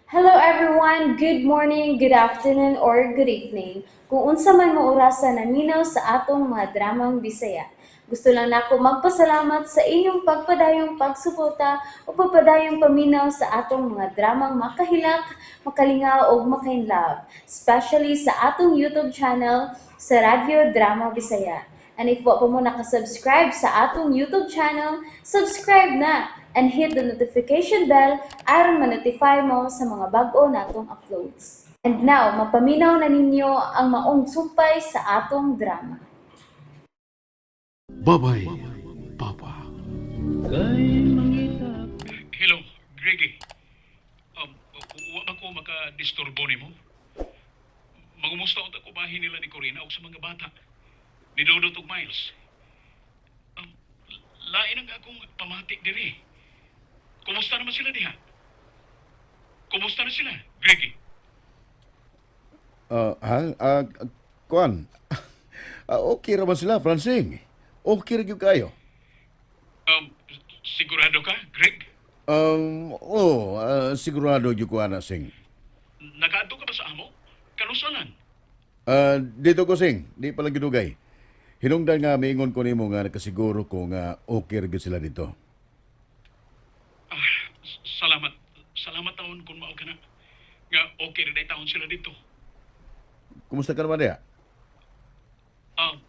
Hello everyone, good morning, good afternoon, or good evening. Kung unsa man mo orasan naminaw sa atong mga dramang Bisaya. Gusto lang nako magpasalamat sa inyong pagpadayong pagsuporta o pagpadayong paminaw sa atong mga dramang makahilak, makalingaw o makainlove, especially sa atong YouTube channel sa Radyo Drama Bisaya. And if wa pa mo nakasubscribe sa atong YouTube channel, subscribe na and hit the notification bell aron ma-notify mo sa mga bag-o natong uploads. And now, mapaminaw na ninyo ang maong sumpay sa atong drama. Babay, Papa. Hello, Greggy. Wa ba ko maka-disturbo nimo? Mangumusta unta ko bahin nila ni Corina o sa mga bata. Ni Dodot ug Miles. Um, Lain ang akong pamati diri. Kumusta naman sila diha? Kumusta na sila, Greggy? Ah, ha? Kuan. Okay raman sila, Francine. Okay rin kayo. Sigurado ka, Greg? Sigurado yung kuha na, Sing. Nakaadto ka ba sa amo? Kanusa lang? Dito ko, Sing. Di palang ginugay. Hinungdan nga, maingon ko nimo nga nakasiguro ko nga okay rin sila dito. Salamat. Salamat taon kung mao ka na. Nga okay rin ay taon sila dito. Kumusta ka naman niya? Ah,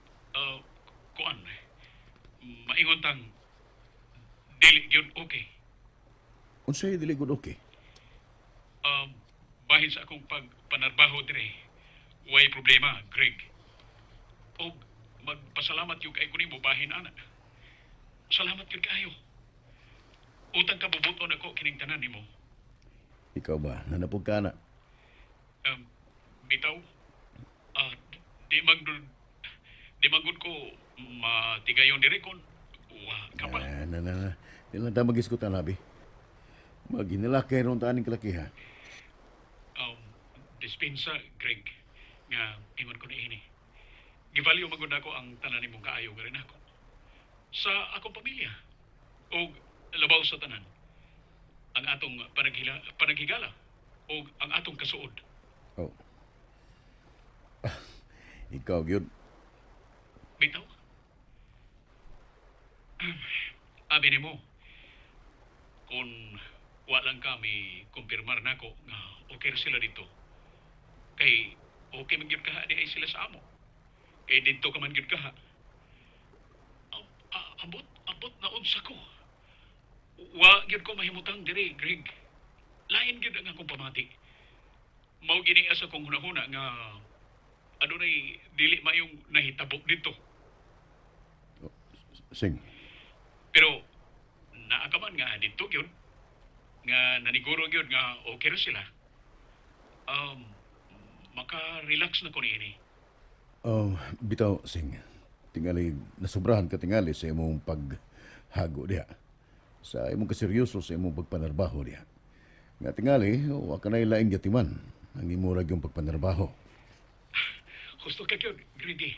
kuan. Maingon tang dili gyud okay. Unsay dili good okay? Bahin sa akong pagpanarbaho dire. Way problema, Greg. O magpasalamat yung kay kunin mo bahin ana. Salamat yun kayo. Utang kabubuton ako kining tanan nimo. Ikaw ba? Nanapog ka na? Bitaw, ah, di magdud di magud ko matigayon dire kon wa ka pa. Na. Di lang tayo mag-iskutan, Abi. Maginilakay ron taaning kalakiha. Dispensa, Greg, nga ingon ko na ini. Givalyo magud ako ang tanan nimong kaayo nga rin ako. Sa akong pamilya. O labaw sa tanan. Ang atong panaghigala. O ang atong kasuod. Oh. Ikaw, yun. Bitaw? Abi nimo, kung walang kami kumpirmar nako nga okay sila dito. Kay okay man gyud kaha di ay sila sa amo. Kay dito ka man gyud kaha. Abot na unsa ko. Wa gyud ko mahimutang diri, Greg. Lain gyud ang akong pamati. Mao gini asa kong hunahuna nga adunay dili mayong nahitabok dito. Sing. Pero naakaman nga dito gyud nga naniguro gyud nga okay ra sila. Maka-relax na ko niini. Bitaw, Sing. Tingali, nasubrahan ka tingali sa imong paghago diha. Sa imong kaseryoso sa imong pagpanarbaho diha. Nga tingali, wa ka na ilaing yatiman. Ang imurag yung pagpanarbaho. Gusto ka gyud, Grady.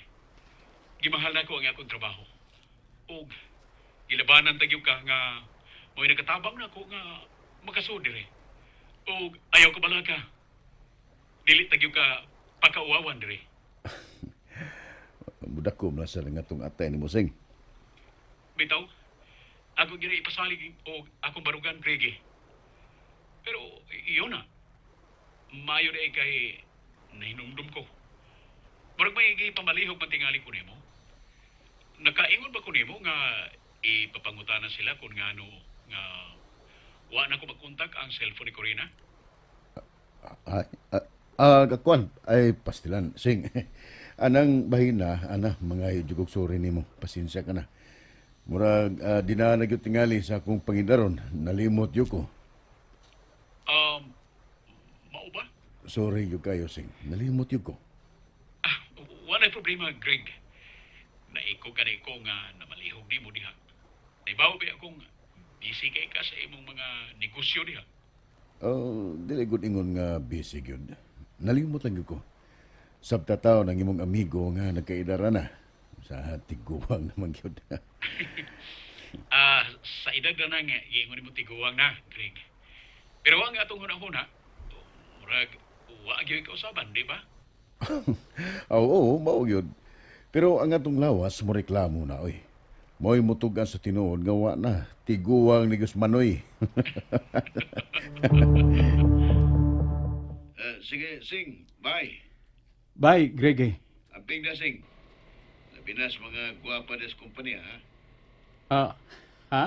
Gimahal na ko ang akong trabaho. O gilabanan tagyog ka nga mo'y nakatabang na ko nga makasud dire. O ayaw ka balaga. Dili tagyog ka pakauwawan dire. Budak ko na sa nga itong atay ni Musing. Bitaw, ako gira ipasalig o akong barugan, Grady. Pero iyon na. Mayo na kay nahinumdum ko. Murag may pamalihog matingali ko nimo. Nakaingon ba ko nimo nga ipapangutana sila kung ngano nga wa na ko magkontak ang cellphone ni Corina? Kakuan, ay pastilan. Sing, anang bahina, mga jugog sorry nimo. Pasensya ka na. Murag, di na tingali sa akong pangidaron. Nalimot yu ko. Mao ba? Sorry yu kayo, Sing. Nalimot yu ko. Wala problema, Greg. Naiko ka na ko nga namalihog ni mo diha. Naibaw ba akong busy kay ka sa imong mga negosyo diha? Dili gud ingon nga busy gyud. Nalimot lang gyud ko. Sabta taon ang imong amigo nga nagkaidara na. Sa tiguwang naman gyud. Sa edad na nga, iingon mo tiguwang na, Greg. Pero ang atong hunahuna, Murag, wa gyud ka usaban, di ba? Oo, mao yun. Pero ang atong lawas mo reklamo na, oy. Mo'y mutugan sa tinuod nga wa na. Tiguang ni Gusmanoy. Sige, Sing. Bye. Bye, Grege. Amping na, Sing. Labi na sa mga guwapa des kumpanya, ha? Ah, ha?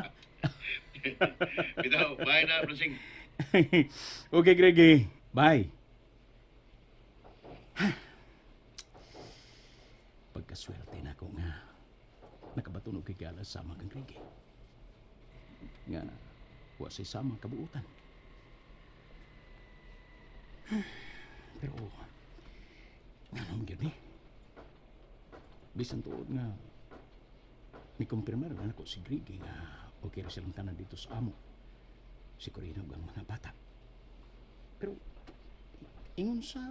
Bitaw, bye na, Sing. Okay, Grege. Bye. Pagkaswerte na ako nga nakabatunog kay Galas sama kang Grege. Nga, wa say sama kabuutan. Pero, nga naman yun eh. Bisan tuod nga, may kumpirmar na ako si Grege nga okay ra silang tanan dito sa amo. Si Corina ug ang mga bata. Pero, ingon sa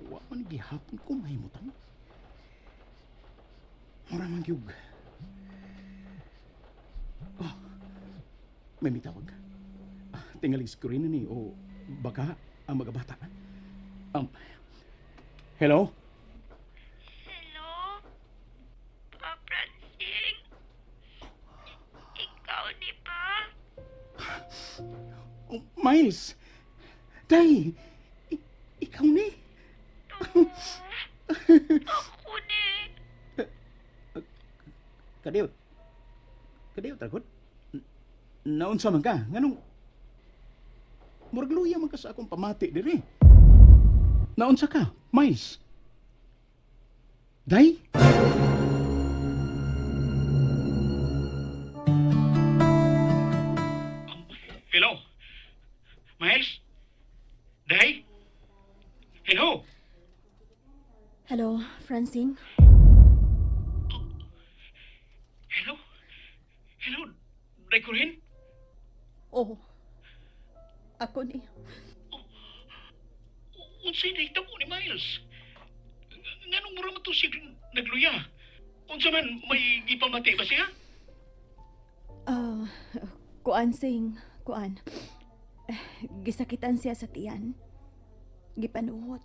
wa man gihapon ko mahimutan. Mura man gyud. Oh, may mitawag. Tingali si Corina ni o baka ang mga bata. Hello? Hello? Pa Francine? Ikaw ni pa? Oh, Miles! Day! Ikaw ni! Ako ni. Kadiyot. Kadiyot, takot. Naunsa man ka? Nganong... Murag luya man ka sa akong pamati diri. Naunsa ka? Mais? Day? Hello? Miles? Day? Hello? Hello, Francine. Hello? Hello? Day ko rin? Oh, ako ni. Unsay day mo ni Miles? Nganong mura man to siya nagluya? Unsa man may gipamati ba siya? Ah, kuan sing, kuan. Gisakitan siya sa tiyan. Gipanuhot.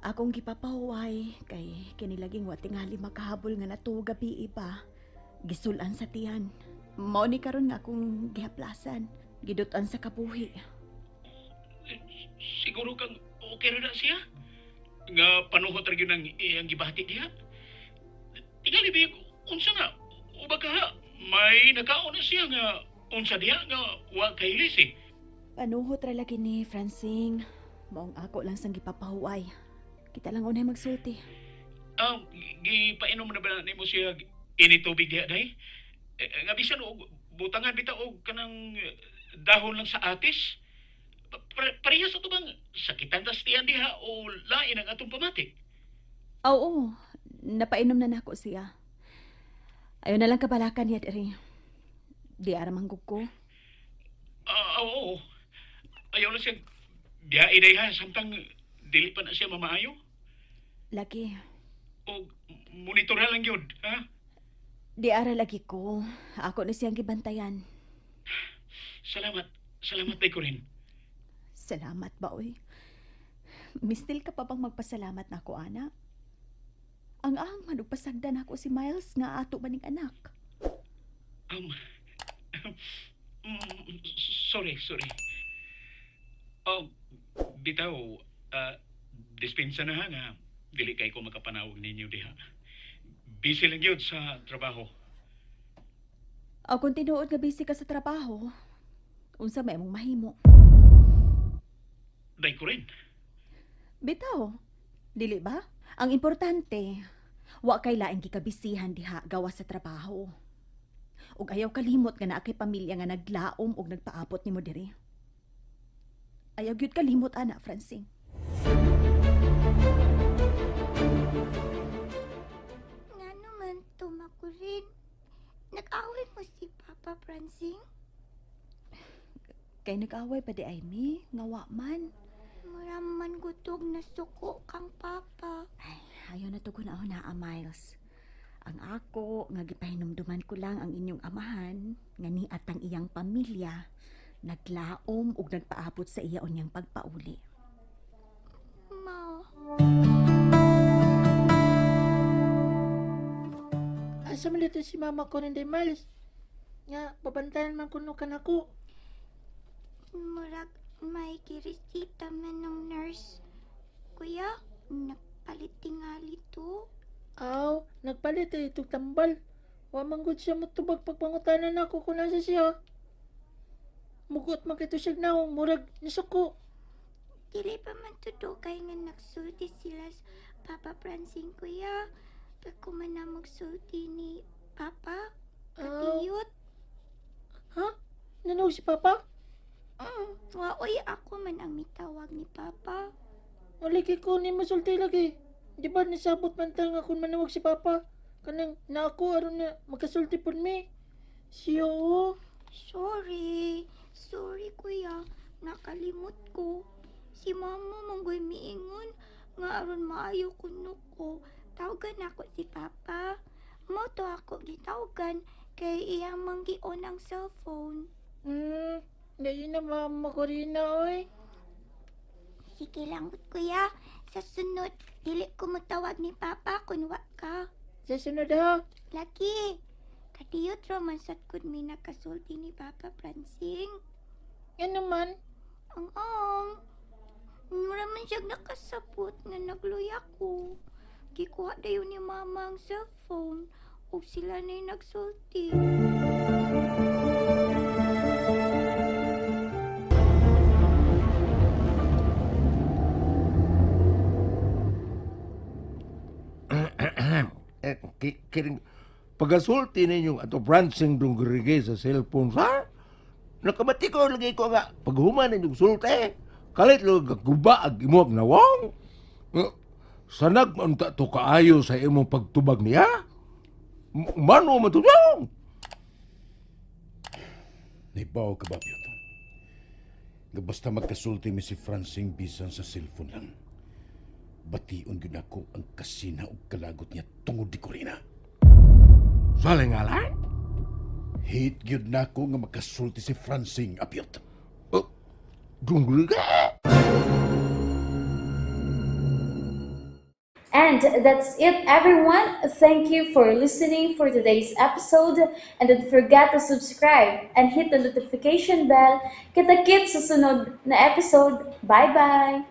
Akong gipapahuway kay kinilaging wa tingali makahabol nga nato gabi iba. Gisulan sa tiyan. Mao ni karon nga akong gihaplasan. Gidutan sa kabuhi. Siguro kang okay ra na siya? Nga panuhot ra gyud ang iyang gibati diha? Tingali big unsa nga? O baka may nakaon na siya nga unsa diha nga wa kahilis eh. Panuhot ra lagi ni Francine. Maong ako lang sang gipapahuway. Kita lang unay magsulti. Gipainom na ba nimo siya ini tubig diha day? Nga bisan og butangan bitaw og kanang dahon lang sa atis. Parehas ato bang sakitan tas tiyan diha o lain ang atong pamati? Oo, napainom na nako siya. Ayaw na lang kabalakan niya diri. Di aramang ko. Oo. Ayaw na siya diha iday ha samtang dili pa na siya mamaayo. Lagi. O monitor lang yun, ha? Di ara lagi ko. Ako na siyang gibantayan. Salamat. Salamat day ko rin. Salamat ba, oy? Mistil ka pa bang magpasalamat na ako, ana? Ang manugpasagdan ako si Miles nga ato maning anak. Um, sorry. Bitaw, dispensa na ha nga. Dili kay ko makapanawag ninyo diha. Busy lang yun sa trabaho. Kung tinuod nga busy ka sa trabaho, unsa may mong mahimo? Day ko rin. Bitaw, dili ba? Ang importante, wa kay laing gikabisihan diha gawa sa trabaho. Ug ayaw kalimot nga naa kay pamilya nga naglaom ug nagpaabot nimo diri. Ayaw gyud kalimot ana, Francine. Nga naman tumakurin. Nag-away mo si Papa Francine? Kay nag-away pa di Amy, nga wa man. Muraman gutog na suko kang Papa. Ay, ayaw na tugon ako na, Miles. Ang ako, nga gipahinumduman ko lang ang inyong amahan, nga ni at ang iyang pamilya, Naglaom ug nagpaabot sa iya unyang pagpauli. Ma, Asa man dito si mama ko ninday Miles? Nga, babantayan man kuno ka nako. murag may kirisita man ng nurse. Kuya, nagpalit tingali to. Aw, nagpalit itong tambal. Wa man gud siya motubag pagpangutanan ako kung nasa siya. Mugot man kito siya naong murag nisuko. Dili pa man tudo kay nga nagsulti sila sa Papa Francine, kuya. Ako man na magsulti ni Papa. Katiyot. Ha? Nanog si Papa? Waoy ako man ang mitawag ni Papa. Maliki ko ni masulti lagi. Di ba nisabot man tal nga kung manawag si Papa? Kanang na ako aron na magkasulti po mi. Siya o. Sorry. Sorry, kuya. Nakalimot ko. Si mama manggoy miingon nga aron maayo kuno ko. Tawagan ako si Papa. Mo to ako gitawagan kay iyang manggion ang cellphone. Ngayon na mama ko rin na oy. Sige lang, kuya. Sa sunod, dili ko matawag ni Papa kung wa ka. Sa sunod ha. Lagi. Kadiyot raman sad kud mi nakasulti ni Papa Francine. Yan naman. Ang mura man siya nakasabot nga nagluya ko. Gikuha dayon ni mama ang cellphone ug sila na'y nagsulti. Kiring pagasulti ninyong ato branching dungrige sa cellphone sa nakamati ko lagi ko nga paghuman ninyong sulti kalit lo guba ag imo ag nawong sanag man ta to kaayo sa imong pagtubag niya mano man to Naibaw ka ba, Piot? Nga basta magkasulti mi si Francine bisan sa cellphone lang. Bation gyud ako ang kasina ug kalagot niya tungod di ko rin na. salingalan Hate gyud nako nga magkasulti si Francine, Apiot. dungrige. And that's it, everyone. Thank you for listening for today's episode. And don't forget to subscribe and hit the notification bell. Kita-kits sa sunod na episode. Bye-bye!